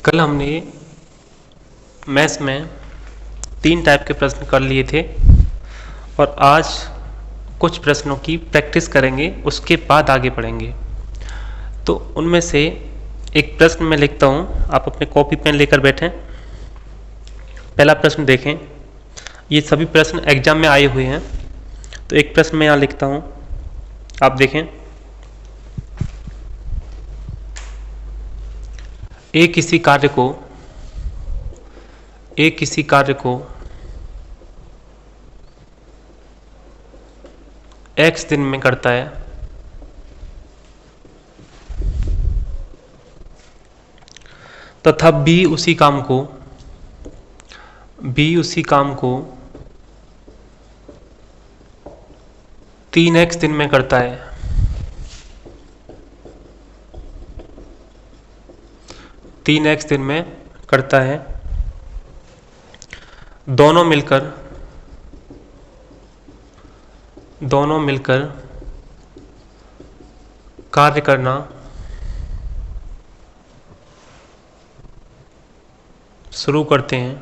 कल हमने मैथ्स में 3 टाइप के प्रश्न कर लिए थे और आज कुछ प्रश्नों की प्रैक्टिस करेंगे, उसके बाद आगे बढ़ेंगे। तो उनमें से एक प्रश्न मैं लिखता हूँ, आप अपने कॉपी पेन लेकर बैठें। पहला प्रश्न देखें, ये सभी प्रश्न एग्जाम में आए हुए हैं। तो एक प्रश्न मैं यहाँ लिखता हूँ, आप देखें। एक किसी कार्य को x दिन में करता है तथा b उसी काम को 3x दिन में करता है। दोनों मिलकर कार्य करना शुरू करते हैं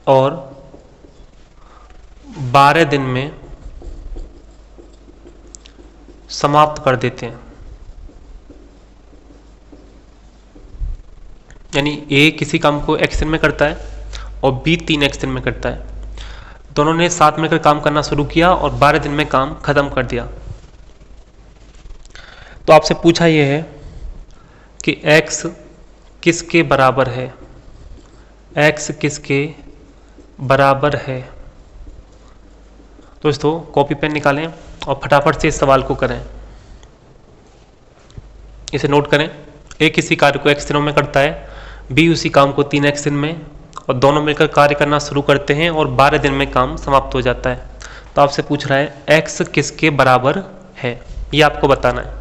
और 12 दिन में समाप्त कर देते हैं। यानी ए किसी काम को x दिन में करता है और b 3x दिन में करता है। दोनों ने साथ मिलकर काम करना शुरू किया और 12 दिन में काम खत्म कर दिया। तो आपसे पूछा यह है कि x किसके बराबर है। x किसके बराबर है। दोस्तों कॉपी पेन निकालें और फटाफट से इस सवाल को करें, इसे नोट करें। ए किसी कार्य को x दिनों में करता है, b उसी काम को 3x दिन में, और दोनों मिलकर कार्य करना शुरू करते हैं और 12 दिन में काम समाप्त हो जाता है। तो आपसे पूछ रहा है x किसके बराबर है, ये आपको बताना है।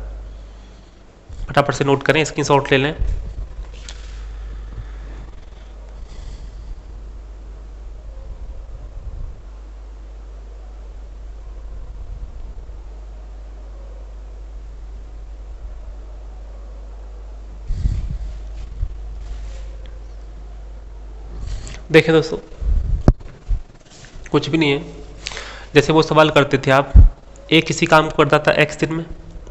फटाफट से नोट करें, स्क्रीनशॉट ले लें। देखिए दोस्तों, कुछ भी नहीं है। जैसे वो सवाल करते थे आप, ए किसी काम को करता था x दिन में,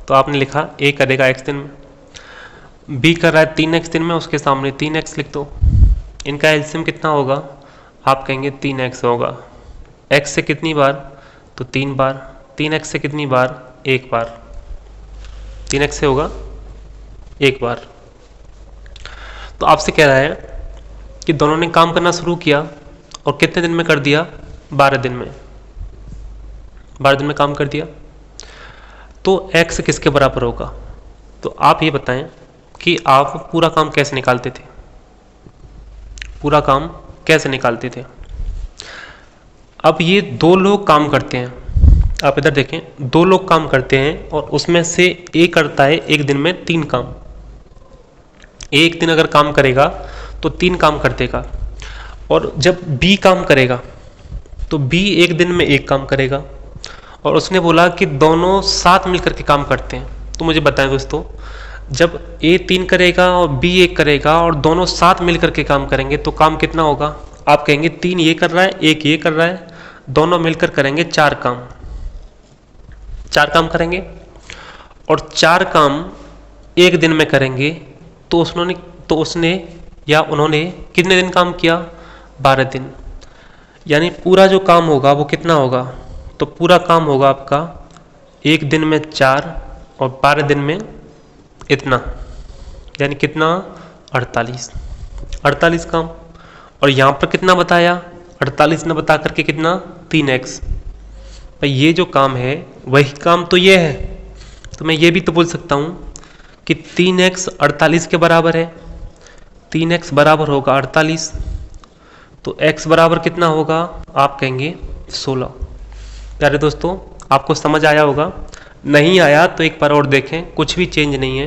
तो आपने लिखा ए करेगा x दिन में। b कर रहा है 3x दिन में, उसके सामने 3x लिख दो। इनका एलसीएम कितना होगा, आप कहेंगे 3x होगा। x से कितनी बार, तो 3 बार। 3x से कितनी बार, 1 बार। 3x से होगा 1 बार। तो आपसे कह रहा है कि दोनों ने काम करना शुरू किया और कितने दिन में कर दिया, 12 दिन में। 12 दिन में काम कर दिया। तो x किसके बराबर होगा। तो आप ये बताएं कि आप पूरा काम कैसे निकालते थे। अब ये 2 लोग काम करते हैं, आप इधर देखें, 2 लोग काम करते हैं और उसमें से ए करता है एक दिन में 3 काम। एक दिन अगर काम करेगा तो 3 काम कर देगा, और जब B काम करेगा तो B एक दिन में 1 काम करेगा। और उसने बोला कि दोनों साथ मिलकर के काम करते हैं। तो मुझे बताएं दोस्तों, जब A 3 करेगा और B 1 करेगा और दोनों साथ मिलकर के काम करेंगे तो काम कितना होगा। आप कहेंगे 3 ये कर रहा है, 1 ये कर रहा है, दोनों मिलकर करेंगे 4 काम। 4 काम करेंगे और 4 काम एक दिन में करेंगे। तो उसने या उन्होंने कितने दिन काम किया, 12 दिन। यानी पूरा जो काम होगा वो कितना होगा, तो पूरा काम होगा आपका एक दिन में 4 और 12 दिन में इतना, यानी कितना, 48 काम। और यहाँ पर कितना बताया, 48 ने बता करके कितना, 3x। भाई ये जो काम है वही काम तो ये है। तो मैं ये भी तो बोल सकता हूँ कि 3x 48 के बराबर है। 3x बराबर होगा 48, तो x बराबर कितना होगा, आप कहेंगे 16। प्यारे दोस्तों, आपको समझ आया होगा। नहीं आया तो एक बार और देखें, कुछ भी चेंज नहीं है।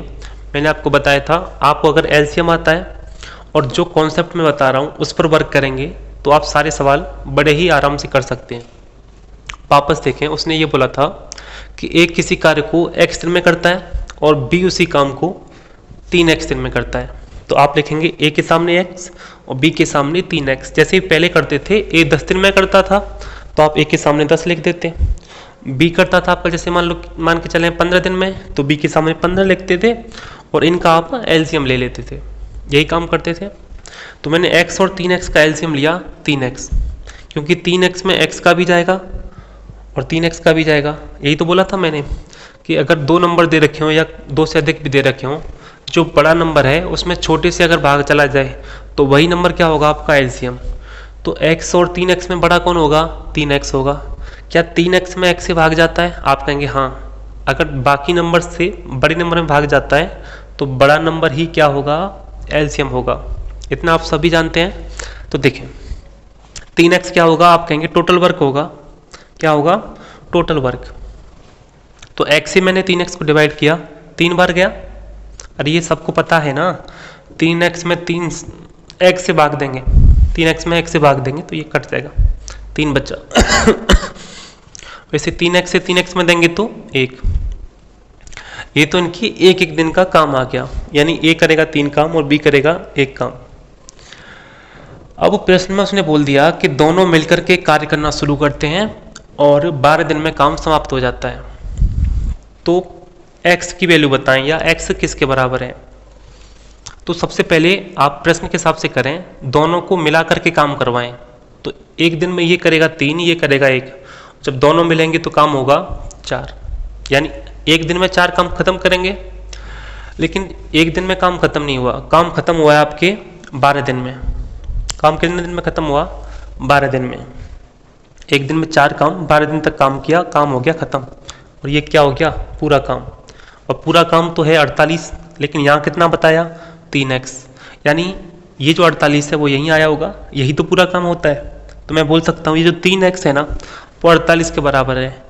मैंने आपको बताया था, आपको अगर एलसीएम आता है और जो कॉन्सेप्ट मैं बता रहा हूँ उस पर वर्क करेंगे तो आप सारे सवाल बड़े ही आराम से कर सकते हैं। वापस देखें, उसने ये बोला था कि एक किसी कार्य को x दिन में करता है और b उसी काम को 3x दिन में करता है। तो आप लिखेंगे a के सामने x और b के सामने 3x। जैसे ही पहले करते थे a 10 दिन में करता था तो आप a के सामने 10 लिख देते, b करता था आपका जैसे मान के चलें 15 दिन में, तो b के सामने 15 लिखते थे और इनका आप एलसीएम ले लेते थे, यही काम करते थे। तो मैंने x और 3x का एलसीएम लिया 3x, क्योंकि 3x में x का भी जाएगा और 3x का भी जाएगा। यही तो बोला था मैंने कि अगर दो नंबर दे रखे हों या दो से अधिक भी दे रखे हों, जो बड़ा नंबर है उसमें छोटे से अगर भाग चला जाए तो वही नंबर क्या होगा आपका एलसीएम। तो x और 3x में बड़ा कौन होगा? 3x होगा। क्या 3x में x से भाग जाता है? आप कहेंगे हाँ। अगर बाकी नंबर से बड़े नंबर में भाग जाता है तो बड़ा नंबर ही क्या होगा? एलसीएम होगा। इतना आप सभी जानते हैं। तो देखें 3x क्या होगा? आप कहेंगे टोटल वर्क होगा। क्या होगा? Total work. तो x से मैंने 3x को डिवाइड किया, 3 बार गया। अरे ये सबको पता है ना, 3x में 3x से भाग देंगे, 3x में x से भाग देंगे तो ये कट जाएगा, 3 बचा। वैसे 3x से 3x में देंगे तो 1। ये तो इनकी एक एक दिन का काम आ गया, यानी a करेगा 3 काम और b करेगा 1 काम। अब प्रश्न में उसने बोल दिया कि दोनों मिलकर के कार्य करना शुरू करते हैं और 12 दिन में काम समाप्त हो जाता है। तो x की वैल्यू बताएं या x किसके बराबर है। तो सबसे पहले आप प्रश्न के हिसाब से करें, दोनों को मिला करके काम करवाएं। तो एक दिन में ये करेगा 3, ये करेगा 1, जब दोनों मिलेंगे तो काम होगा 4, यानी एक दिन में 4 काम खत्म करेंगे। लेकिन एक दिन में काम खत्म नहीं हुआ, काम खत्म हुआ है आपके 12 दिन में। काम कितने दिन में खत्म हुआ? 12 दिन में। एक दिन में 4 काम, 12 दिन तक काम किया, काम हो गया खत्म। और ये क्या हो गया? पूरा काम। और पूरा काम तो है 48, लेकिन यहाँ कितना बताया? 3x, यानी ये जो 48 है वो यहीं आया होगा, यही तो पूरा काम होता है। तो मैं बोल सकता हूँ ये जो 3x है ना वो 48 के बराबर है।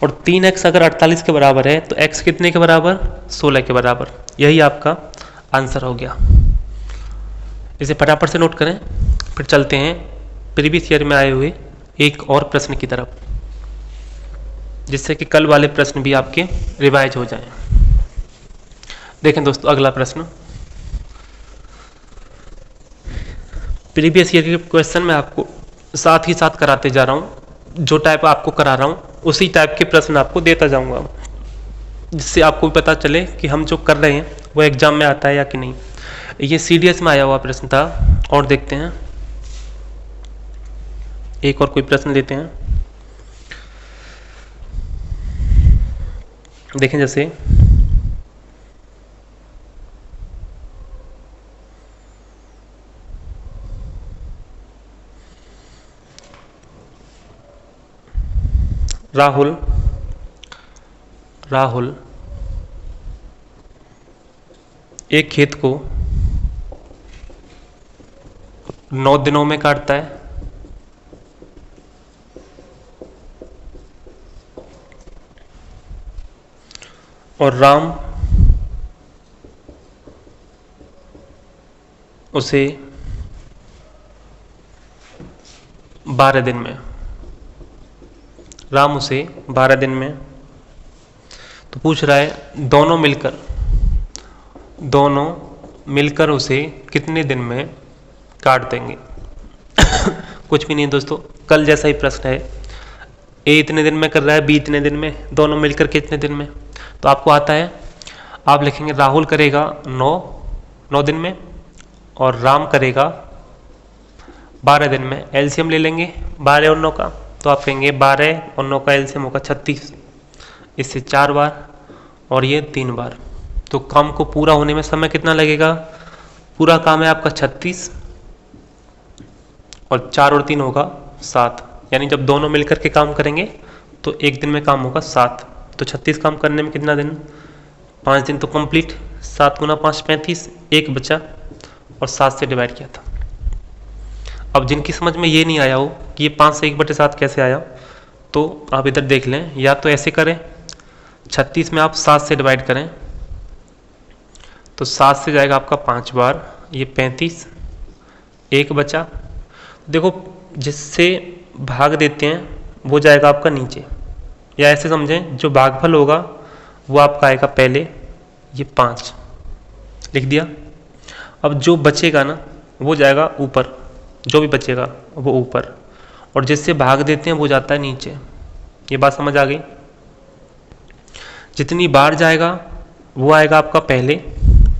और 3x अगर 48 के बराबर है तो x कितने के बराबर? 16 के बराबर। यही आपका आंसर हो गया। इसे फटाफट से नोट करें, फिर चलते हैं प्रीवियस ईयर में आए हुए एक और प्रश्न की तरफ, जिससे कि कल वाले प्रश्न भी आपके रिवाइज हो जाएं। देखें दोस्तों अगला प्रश्न, प्रीवियस ईयर के क्वेश्चन में आपको साथ ही साथ कराते जा रहा हूं, जो टाइप आपको करा रहा हूं उसी टाइप के प्रश्न आपको देता जाऊंगा, जिससे आपको भी पता चले कि हम जो कर रहे हैं वो एग्जाम में आता है या कि नहीं। ये सीडीएस में आया हुआ प्रश्न था। और देखते हैं एक और कोई प्रश्न लेते हैं। देखें जैसे राहुल एक खेत को 9 दिनों में काटता है और राम उसे 12 दिन में, राम उसे 12 दिन में। तो पूछ रहा है दोनों मिलकर उसे कितने दिन में काट देंगे। कुछ भी नहीं दोस्तों, कल जैसा ही प्रश्न है। ए इतने दिन में कर रहा है, बी इतने दिन में, दोनों मिलकर कितने दिन में। तो आपको आता है, आप लिखेंगे राहुल करेगा 9 दिन में और राम करेगा 12 दिन में। एलसीएम ले लेंगे 12 और 9 का, तो आप कहेंगे 12 और 9 का एलसीएम होगा 36, इससे 4 बार और ये 3 बार। तो काम को पूरा होने में समय कितना लगेगा? पूरा काम है आपका 36 और 4 और 3 होगा 7, यानी जब दोनों मिलकर के काम करेंगे तो एक दिन में काम होगा 7। तो 36 काम करने में कितना दिन? 5 दिन तो कंप्लीट। 7 गुना 5 35, 1 बचा और 7 से डिवाइड किया था। अब जिनकी समझ में ये नहीं आया हो कि ये 5 से 1/7 कैसे आया, तो आप इधर देख लें, या तो ऐसे करें 36 में आप 7 से डिवाइड करें तो 7 से जाएगा आपका 5 बार, ये 35, 1 बचा। देखो जिससे भाग देते हैं वो जाएगा आपका नीचे, या ऐसे समझें जो भागफल होगा वो आपका आएगा पहले, ये 5, लिख दिया। अब जो बचेगा ना वो जाएगा ऊपर, जो भी बचेगा वो ऊपर, और जिससे भाग देते हैं वो जाता है नीचे। ये बात समझ आ गई? जितनी बार जाएगा वो आएगा आपका पहले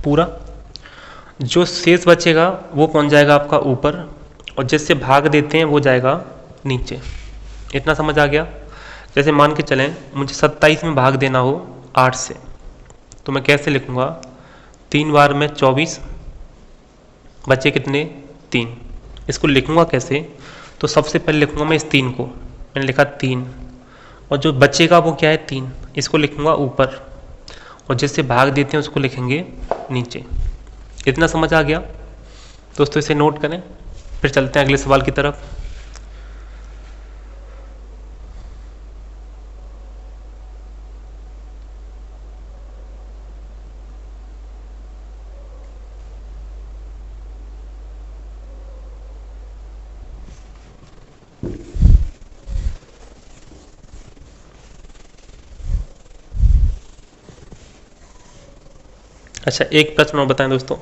पूरा, जो शेष बचेगा वो पहुंच जाएगा आपका ऊपर, और जिससे भाग देते हैं वो जाएगा नीचे। इतना समझ आ गया? जैसे मान के चलें मुझे 27 में भाग देना हो 8 से, तो मैं कैसे लिखूंगा? 3 बार में 24, बचे कितने? 3। इसको लिखूंगा कैसे? तो सबसे पहले लिखूंगा मैं इस 3 को, मैंने लिखा 3, और जो बचेगा वो क्या है? 3। इसको लिखूंगा ऊपर, और जिससे भाग देते हैं उसको लिखेंगे नीचे। इतना समझ आ गया दोस्तों? इसे नोट करें, फिर चलते हैं अगले सवाल की तरफ। अच्छा, एक प्रश्न और बताएं दोस्तों।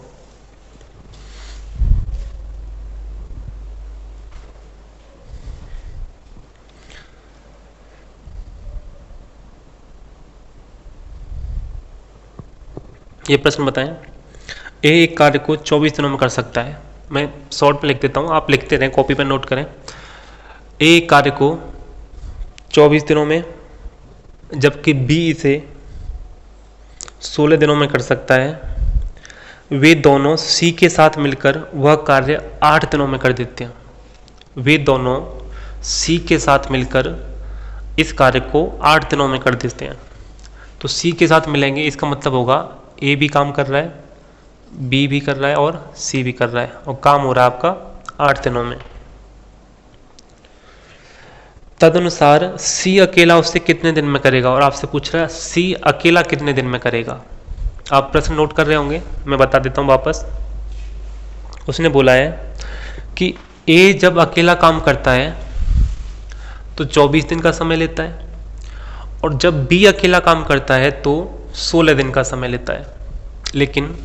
ये प्रश्न बताएं, ए एक कार्य को 24 दिनों में कर सकता है। मैं शॉर्ट में लिख देता हूं, आप लिखते रहें, कॉपी पर नोट करें। ए एक कार्य को 24 दिनों में, जबकि बी इसे 16 दिनों में कर सकता है। वे दोनों सी के साथ मिलकर वह कार्य 8 दिनों में कर देते हैं। वे दोनों सी के साथ मिलकर इस कार्य को 8 दिनों में कर देते हैं। तो सी के साथ मिलेंगे, इसका मतलब होगा ए भी काम कर रहा है, बी भी कर रहा है और सी भी कर रहा है, और काम हो रहा है आपका 8 दिनों में। तदनुसार सी अकेला उससे कितने दिन में करेगा? और आपसे पूछ रहा है सी अकेला कितने दिन में करेगा। आप प्रश्न नोट कर रहे होंगे, मैं बता देता हूं वापस। उसने बोला है कि ए जब अकेला काम करता है तो 24 दिन का समय लेता है, और जब बी अकेला काम करता है तो 16 दिन का समय लेता है। लेकिन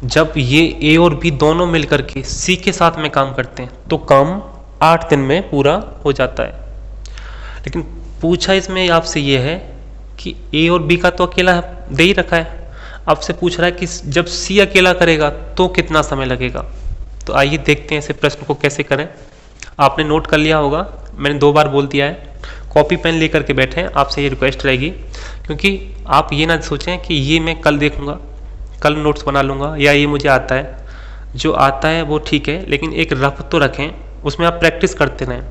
जब ये ए और बी दोनों मिलकर के सी के साथ में काम करते हैं तो काम 8 दिन में पूरा हो जाता है। लेकिन पूछा इसमें आपसे ये है कि ए और बी का तो अकेला दे ही रखा है, आपसे पूछ रहा है कि जब सी अकेला करेगा तो कितना समय लगेगा। तो आइए देखते हैं इसे प्रश्न को कैसे करें। आपने नोट कर लिया होगा, मैंने 2 बार बोल दिया है। कॉपी पेन लेकर के बैठें, आपसे ये रिक्वेस्ट रहेगी, क्योंकि आप ये ना सोचें कि ये मैं कल देखूंगा, कल नोट्स बना लूँगा, या ये मुझे आता है। जो आता है वो ठीक है, लेकिन एक रफ तो रखें, उसमें आप प्रैक्टिस करते रहें।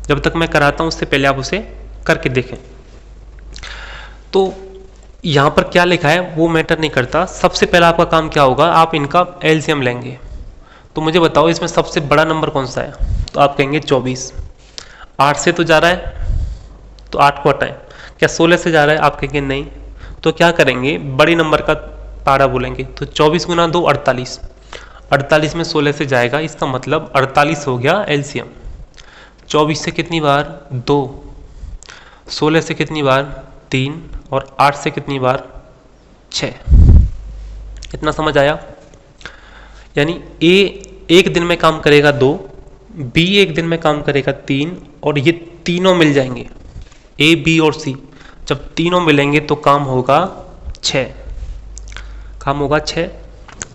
जब तक मैं कराता हूँ उससे पहले आप उसे करके देखें। तो यहाँ पर क्या लिखा है वो मैटर नहीं करता। सबसे पहला आपका काम क्या होगा, आप इनका एलसीएम लेंगे। तो मुझे बताओ इसमें सबसे बड़ा नंबर कौन सा है? तो आप कहेंगे 24। 8 से तो जा रहा है, तो 8 को हटाएं। क्या 16 से जा रहा है? आप कहेंगे नहीं। तो क्या करेंगे, बड़ी नंबर का ताड़ा बोलेंगे। तो 24 गुना 2 48, 48 में 16 से जाएगा, इसका मतलब 48 हो गया एलसीएम। 24 से कितनी बार? 2। 16 से कितनी बार? 3। और 8 से कितनी बार? 6। इतना समझ आया? यानी ए एक दिन में काम करेगा 2, बी एक दिन में काम करेगा 3, और ये तीनों मिल जाएंगे, ए बी और सी। जब तीनों मिलेंगे तो काम होगा 6। काम होगा 6।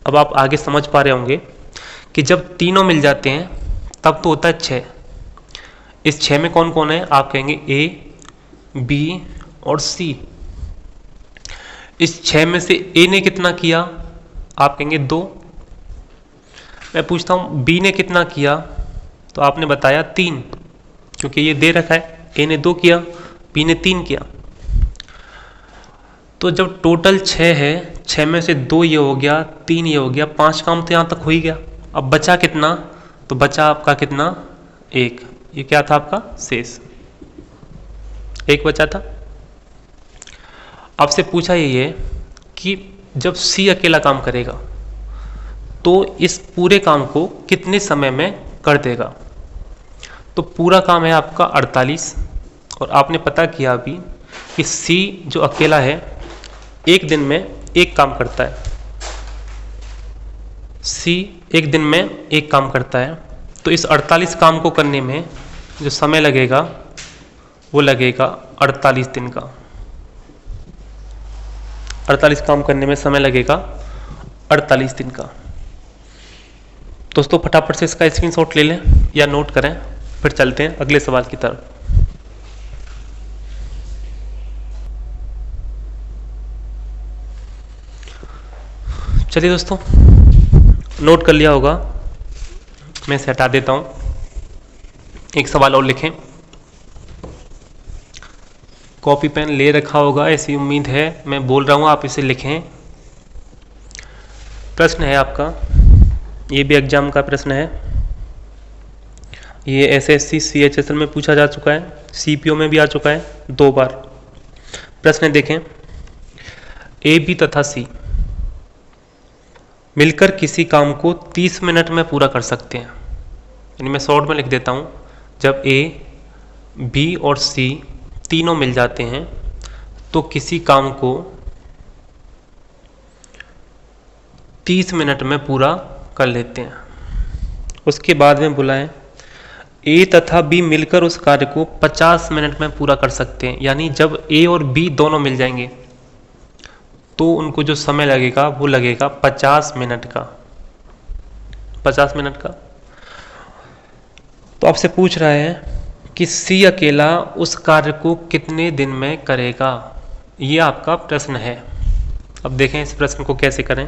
अब आप आगे समझ पा रहे होंगे कि जब तीनों मिल जाते हैं तब तो होता है 6। इस 6 में कौन कौन है? आप कहेंगे ए, बी और सी। इस 6 में से ए ने कितना किया? आप कहेंगे 2। मैं पूछता हूं बी ने कितना किया? तो आपने बताया 3, क्योंकि ये दे रखा है। ए ने 2 किया, बी ने 3 किया। तो जब टोटल 6 है, 6 में से 2 ये हो गया, 3 ये हो गया, 5 काम तो यहाँ तक हो ही गया। अब बचा कितना? तो बचा आपका कितना? 1। ये क्या था आपका शेष? 1 बचा था। आपसे पूछा ये है कि जब सी अकेला काम करेगा तो इस पूरे काम को कितने समय में कर देगा? तो पूरा काम है आपका 48, और आपने पता किया अभी कि सी जो अकेला है एक दिन में एक काम करता है। सी एक दिन में एक काम करता है, तो इस 48 काम को करने में जो समय लगेगा वो लगेगा 48 दिन का। 48 काम करने में समय लगेगा 48 दिन का। दोस्तों फटाफट से इसका स्क्रीनशॉट ले लें या नोट करें, फिर चलते हैं अगले सवाल की तरफ। चलिए दोस्तों, नोट कर लिया होगा, मैं इसे हटा देता हूं। एक सवाल और लिखें, कॉपी पेन ले रखा होगा ऐसी उम्मीद है, मैं बोल रहा हूं आप इसे लिखें। प्रश्न है आपका, ये भी एग्जाम का प्रश्न है, ये एसएससी सीएचएसएल में पूछा जा चुका है, सीपीओ में भी आ चुका है 2 बार। प्रश्न देखें, ए बी तथा सी मिलकर किसी काम को 30 मिनट में पूरा कर सकते हैं। यानी मैं शॉर्ट में लिख देता हूं, जब ए बी और सी तीनों मिल जाते हैं तो किसी काम को 30 मिनट में पूरा कर लेते हैं। उसके बाद में बोला है ए तथा बी मिलकर उस कार्य को 50 मिनट में पूरा कर सकते हैं। यानी जब ए और बी दोनों मिल जाएंगे तो उनको जो समय लगेगा वो लगेगा 50 मिनट का। 50 मिनट का। तो आपसे पूछ रहा है कि सी अकेला उस कार्य को कितने दिन में करेगा, ये आपका प्रश्न है। अब देखें इस प्रश्न को कैसे करें।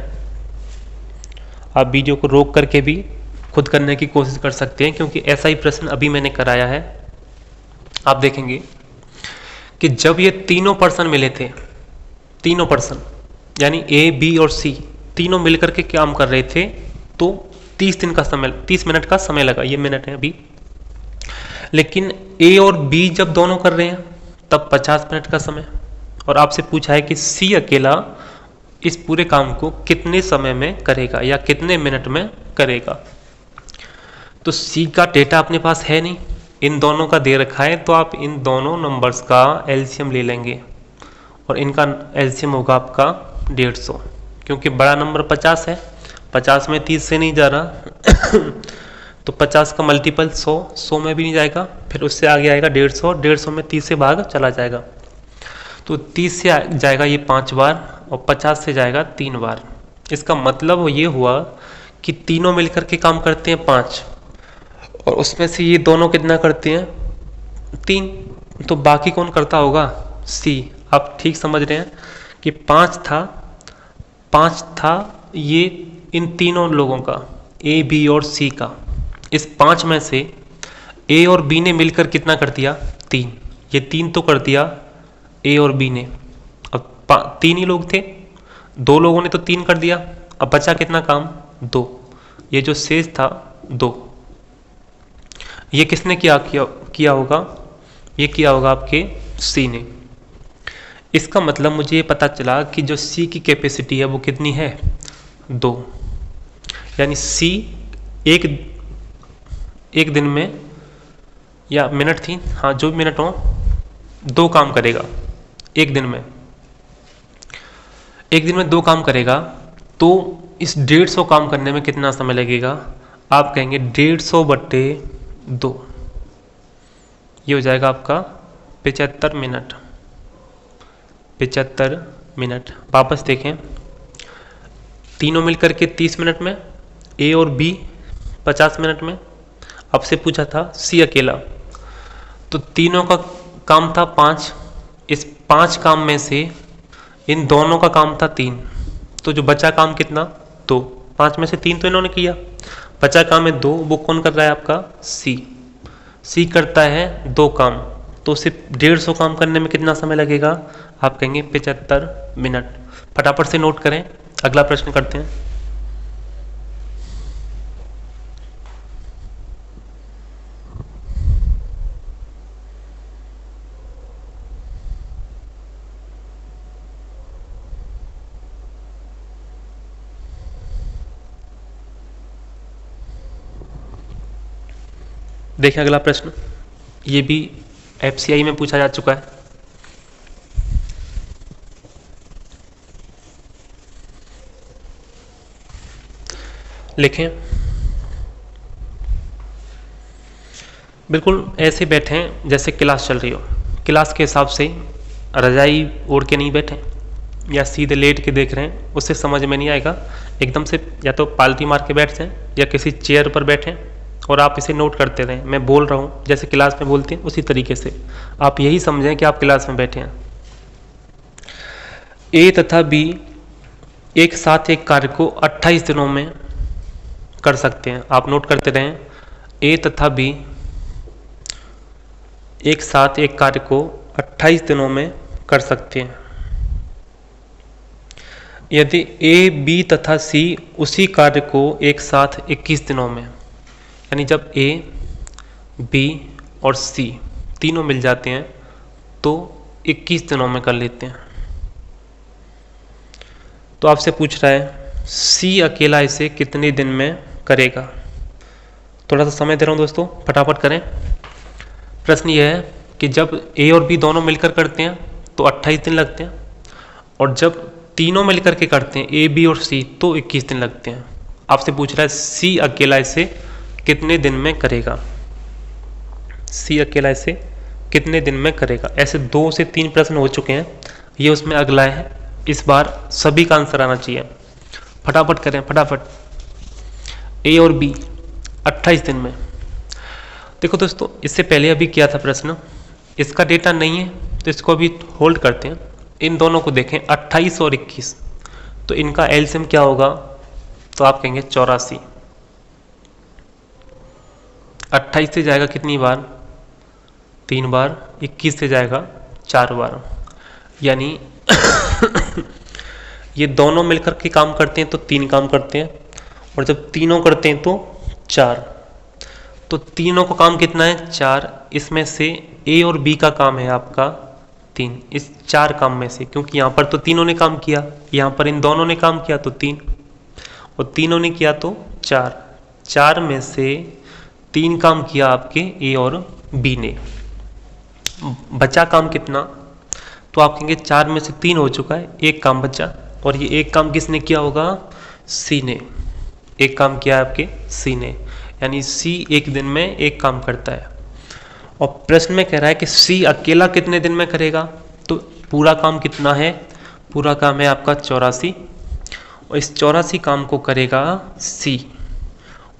आप वीडियो को रोक करके भी खुद करने की कोशिश कर सकते हैं, क्योंकि ऐसा ही प्रश्न अभी मैंने कराया है। आप देखेंगे कि जब ये तीनों पर्सन मिले थे, तीनों पर्सन यानी ए बी और सी तीनों मिलकर के काम कर रहे थे, तो 30 मिनट का समय लगा। ये मिनट है अभी। लेकिन ए और बी जब दोनों कर रहे हैं तब 50 मिनट का समय। और आपसे पूछा है कि सी अकेला इस पूरे काम को कितने समय में करेगा या कितने मिनट में करेगा। तो सी का डेटा अपने पास है नहीं, इन दोनों का दे रखा है, तो आप इन दोनों नंबर्स का एलसीएम ले लेंगे और इनका एलसीएम होगा आपका 150, क्योंकि बड़ा नंबर 50 है, 50 में 30 से नहीं जा रहा तो 50 का मल्टीपल 100, 100 में भी नहीं जाएगा, फिर उससे आगे आएगा 150, 150 में 30 से भाग चला जाएगा, तो 30 से जाएगा ये 5 बार और 50 से जाएगा 3 बार। इसका मतलब ये हुआ कि तीनों मिलकर के काम करते हैं 5, और उसमें से ये दोनों कितना करते हैं 3, तो बाकी कौन करता होगा सी। आप ठीक समझ रहे हैं कि 5 था ये इन तीनों लोगों का, ए बी और सी का। इस 5 में से ए और बी ने मिलकर कितना कर दिया 3, ये 3 तो कर दिया ए और बी ने। अब 3 ही लोग थे, 2 लोगों ने तो 3 कर दिया, अब बचा कितना काम 2, ये जो शेष था 2, ये किसने किया होगा, ये किया होगा आपके सी ने। इसका मतलब मुझे ये पता चला कि जो सी की कैपेसिटी है वो कितनी है 2, यानी सी एक दिन में, या मिनट थी, हाँ जो मिनट हो, 2 काम करेगा एक दिन में। एक दिन में 2 काम करेगा, तो इस 150 काम करने में कितना समय लगेगा। आप कहेंगे 150/2, ये हो जाएगा आपका 75 मिनट। 75 मिनट। वापस देखें, तीनों मिलकर के 30 मिनट में, ए और बी 50 मिनट में। आपसे पूछा था सी अकेला, तो तीनों का काम था 5, इस 5 काम में से इन दोनों का काम था 3, तो जो बचा काम कितना 2, 5 में से 3 तो इन्होंने किया, बचा काम है 2, वो कौन कर रहा है आपका सी करता है 2 काम, तो सिर्फ 150 काम करने में कितना समय लगेगा, आप कहेंगे 75 मिनट। फटाफट से नोट करें, अगला प्रश्न करते हैं। देखें अगला प्रश्न, ये भी एफसीआई में पूछा जा चुका है। लिखें। बिल्कुल ऐसे बैठे हैं जैसे क्लास चल रही हो, क्लास के हिसाब से रजाई ओढ़ के नहीं बैठे या सीधे लेट के देख रहे हैं, उससे समझ में नहीं आएगा। एकदम से या तो पालती मार के बैठ जाएं या किसी चेयर पर बैठें और आप इसे नोट करते रहें। मैं बोल रहा हूँ जैसे क्लास में बोलते हैं उसी तरीके से आप यही समझें कि आप क्लास में बैठे हैं। ए तथा बी एक साथ एक कार्य को 28 दिनों में कर सकते हैं। आप नोट करते रहें, ए तथा बी एक साथ एक कार्य को 28 दिनों में कर सकते हैं। यदि ए, बी तथा सी उसी कार्य को एक साथ 21 दिनों में, यानी जब ए, बी और सी तीनों मिल जाते हैं तो 21 दिनों में कर लेते हैं। तो आपसे पूछ रहा है सी अकेला इसे कितने दिन में करेगा। थोड़ा सा समय दे रहा हूँ दोस्तों, फटाफट करें। प्रश्न यह है कि जब ए और बी दोनों मिलकर करते हैं तो 28 दिन लगते हैं, और जब तीनों मिलकर के करते हैं ए, बी और सी तो 21 दिन लगते हैं। आपसे पूछ रहा है सी अकेला इसे कितने दिन में करेगा। सी अकेला इसे कितने दिन में करेगा। ऐसे 2 से 3 प्रश्न हो चुके हैं, ये उसमें अगला है। इस बार सभी का आंसर आना चाहिए। फटाफट करें, फटाफट। ए और बी 28 दिन में। देखो दोस्तों, इससे पहले अभी किया था प्रश्न, इसका डेटा नहीं है तो इसको अभी होल्ड करते हैं। इन दोनों को देखें 28 और 21, तो इनका एलसीएम क्या होगा, तो आप कहेंगे 84। 28 से जाएगा कितनी बार, 3 बार। 21 से जाएगा 4 बार। यानी ये दोनों मिलकर के काम करते हैं तो 3 काम करते हैं, और जब तीनों करते हैं तो 4। तो तीनों को काम कितना है, 4। इसमें से ए और बी का काम है आपका 3, इस 4 काम में से, क्योंकि यहाँ पर तो तीनों ने काम किया, यहाँ पर इन दोनों ने काम किया तो 3, और तीनों ने किया तो 4। 4 में से 3 काम किया आपके ए और बी ने। बचा काम कितना, तो आप कहेंगे 4 में से 3 हो चुका है, 1 काम बचा, और ये 1 काम किसने किया होगा, सी ने। 1 काम किया है आपके सी ने, यानी सी एक दिन में 1 काम करता है। और प्रश्न में कह रहा है कि सी अकेला कितने दिन में करेगा, तो पूरा काम कितना है, पूरा काम है आपका 84, और इस 84 काम को करेगा सी,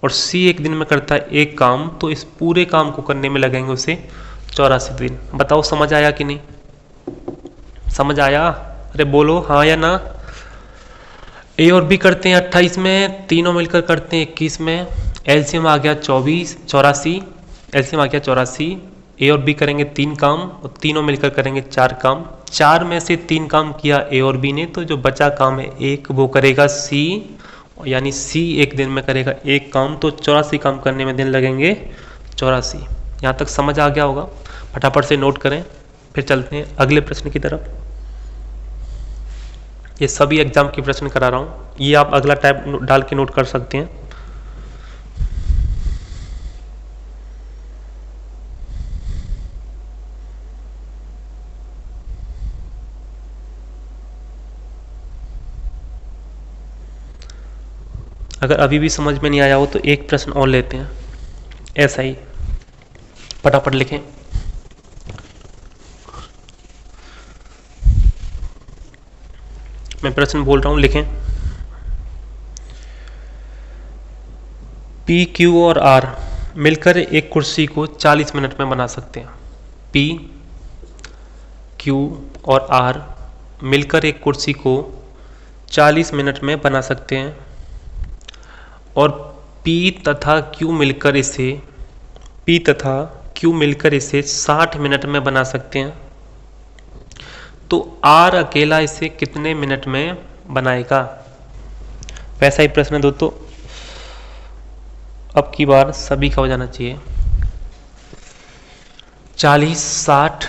और सी एक दिन में करता है 1 काम, तो इस पूरे काम को करने में लगेंगे उसे 84 दिन। बताओ समझ आया कि नहीं, समझ आया, अरे बोलो हाँ या ना। ए और बी करते हैं 28 में, तीनों मिलकर करते हैं 21 में, एलसीएम आ गया 84, एलसीएम आ गया 84। ए और बी करेंगे 3 काम, और तीनों मिलकर करेंगे 4 काम। 4 में से 3 काम किया ए और बी ने, तो जो बचा काम है 1 वो करेगा सी, यानी सी एक दिन में करेगा 1 काम, तो 84 काम करने में दिन लगेंगे 84। यहाँ तक समझ आ गया होगा, फटाफट से नोट करें, फिर चलते हैं अगले प्रश्न की तरफ। ये सभी एग्जाम के प्रश्न करा रहा हूँ, ये आप अगला टाइप डाल के नोट कर सकते हैं। अगर अभी भी समझ में नहीं आया हो तो एक प्रश्न और लेते हैं, ऐसा ही फटाफट लिखें। मैं प्रश्न बोल रहा हूं, लिखें। पी, क्यू और आर मिलकर एक कुर्सी को 40 मिनट में बना सकते हैं। पी, क्यू और आर मिलकर एक कुर्सी को 40 मिनट में बना सकते हैं, और P तथा Q मिलकर इसे 60 मिनट में बना सकते हैं। तो R अकेला इसे कितने मिनट में बनाएगा। वैसा ही प्रश्न दो, तो अब की बार सभी का हो जाना चाहिए। 40 60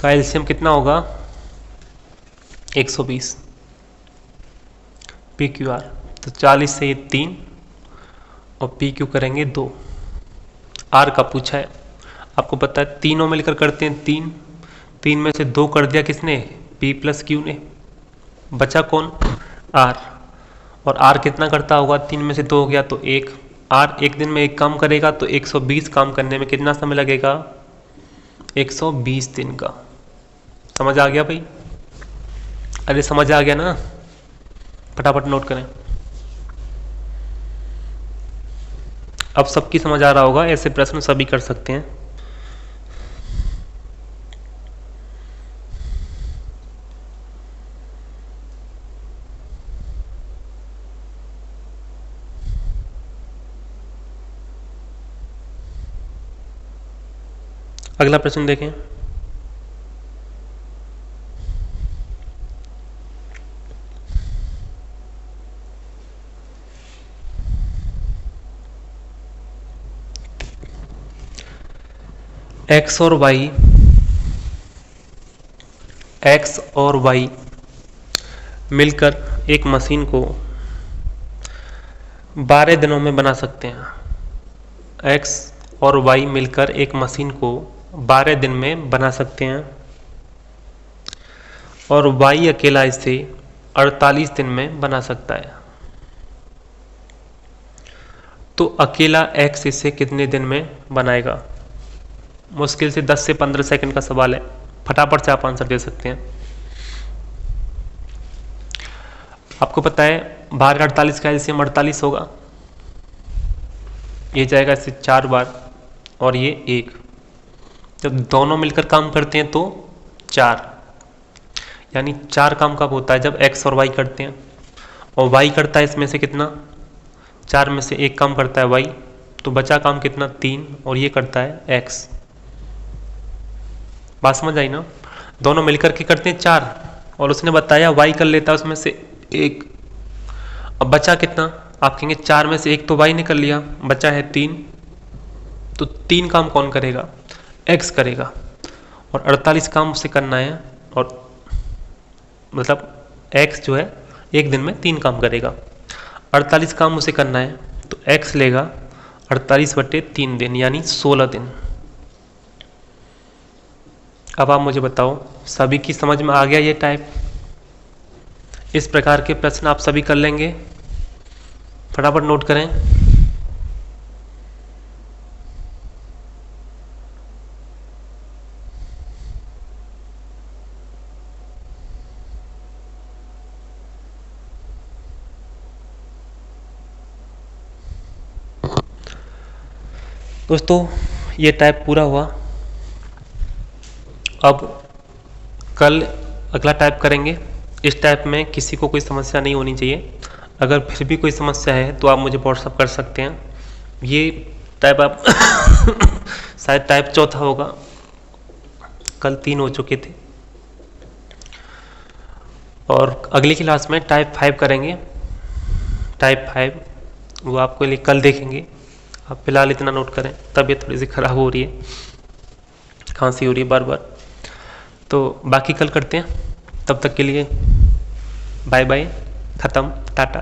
का एलसीएम कितना होगा, 120। PQR तो 40 से ये 3 और PQ करेंगे 2। R का पूछा है, आपको पता है तीनों मिलकर करते हैं 3 में से 2 कर दिया किसने, P प्लस Q ने, बचा कौन, R, और आर कितना करता होगा, 3 में से 2 हो गया तो 1। आर एक दिन में एक काम करेगा तो 120 काम करने में कितना समय लगेगा, 120 दिन का। समझ आ गया भाई? अरे समझ आ गया ना, फटाफट नोट करें। अब सबकी समझ आ रहा होगा, ऐसे प्रश्न सभी कर सकते हैं। अगला प्रश्न देखें। एक्स और वाई मिलकर एक मशीन को 12 दिनों में बना सकते हैं। एक्स और वाई मिलकर एक मशीन को 12 दिन में बना सकते हैं और वाई अकेला इसे 48 दिन में बना सकता है। तो अकेला एक्स इसे कितने दिन में बनाएगा? मुश्किल से 10 से 15 सेकंड का सवाल है, फटाफट से आप आंसर दे सकते हैं। आपको पता है 12 का एलसीएम 48 होगा, ये जाएगा इससे 4 बार और ये 1। जब दोनों मिलकर काम करते हैं तो 4, यानी 4 काम कब होता है, जब एक्स और वाई करते हैं। और वाई करता है इसमें से कितना, 4 में से 1 काम करता है वाई, तो बचा काम कितना, 3, और ये करता है एक्स। बात समझ आई ना? दोनों मिलकर के करते हैं 4 और उसने बताया वाई कर लेता है उसमें से 1। अब बचा कितना, आप कहेंगे 4 में से 1 तो वाई ने कर लिया, बचा है 3, तो 3 काम कौन करेगा, एक्स करेगा। और 48 काम उसे करना है, और मतलब एक्स जो है एक दिन में 3 काम करेगा। 48 काम उसे करना है तो एक्स लेगा 48/3 दिन, यानी 16 दिन। अब आप मुझे बताओ, सभी की समझ में आ गया ये टाइप? इस प्रकार के प्रश्न आप सभी कर लेंगे? फटाफट नोट करें। दोस्तों ये टाइप पूरा हुआ। अब कल अगला टाइप करेंगे। इस टाइप में किसी को कोई समस्या नहीं होनी चाहिए। अगर फिर भी कोई समस्या है तो आप मुझे व्हाट्सअप कर सकते हैं। ये टाइप आप शायद टाइप 4 होगा, कल 3 हो चुके थे। और अगली क्लास में टाइप 5 करेंगे। टाइप 5 वो आपको लिए कल देखेंगे। आप फिलहाल इतना नोट करें, तबीयत थोड़ी सी खराब हो रही है, खांसी हो रही है बार बार, तो बाकी कल करते हैं। तब तक के लिए बाय बाय, ख़त्म, टाटा।